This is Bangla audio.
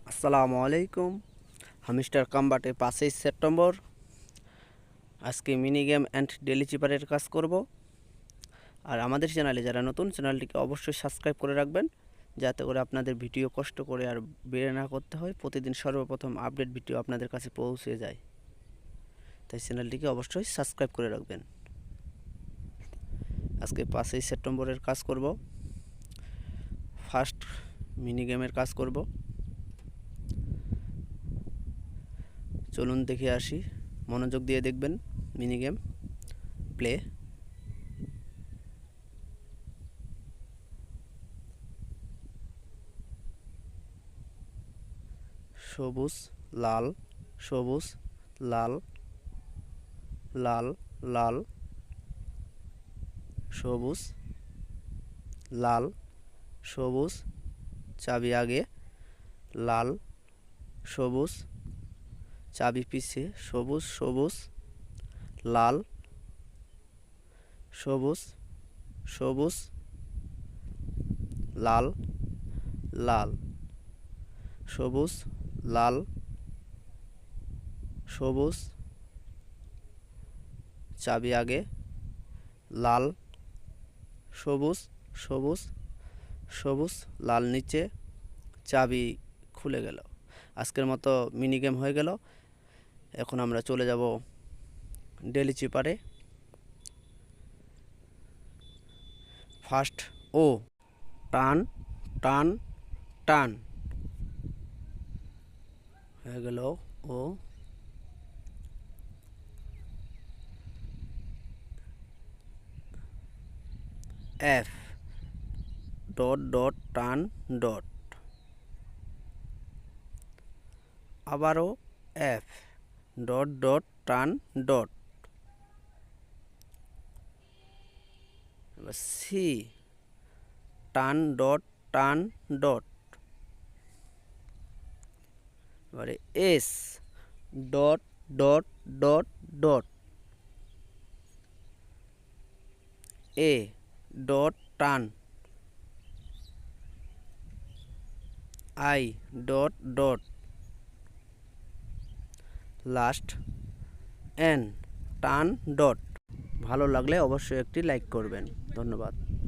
আসসালামু আলাইকুম। হামিস্টার কামবাটে 5ই সেপ্টেম্বর। আজকে মিনি গেম অ্যান্ড ডেলি চিপারের কাজ করব। আর আমাদের চ্যানেলে যারা নতুন, চ্যানেলটিকে অবশ্যই সাবস্ক্রাইব করে রাখবেন, যাতে করে আপনাদের ভিডিও কষ্ট করে আর বের না করতে হয়, প্রতিদিন সর্বপ্রথম আপডেট ভিডিও আপনাদের কাছে পৌঁছে যায়। তাই চ্যানেলটিকে অবশ্যই সাবস্ক্রাইব করে রাখবেন। আজকে 5ই সেপ্টেম্বরের কাজ করব। ফার্স্ট মিনি গেমের কাজ করব। চলুন দেখে আসি, মনোযোগ দিয়ে দেখবেন। Mini game play. সবুজ লাল, সবুজ লাল, লাল লাল, সবুজ লাল, সবুজ চাবি আগে, লাল সবুজ চাবি পিছে, সবুজ সবুজ লাল, সবুজ সবুজ লাল, লাল সবুজ লাল, সবুজ চাবি আগে, লাল সবুজ সবুজ সবুজ লাল নিচে, চাবি খুলে গেল। আজকের মতো মিনি গেম হয়ে গেল। এখন আমরা চলে যাব ডেলি চিপারে। ফার্স্ট ও টান টান টান হয়ে গেল। ও এফ ডট ডট টান ডট, আবারও এফ ডট ডট টান ডট, এবার সি টান ডট টান ডট, এবারে S dot dot dot dot, A dot টান, I dot dot, last N টান ডট। ভালো লাগলে অবশ্যই একটি লাইক করবেন। ধন্যবাদ।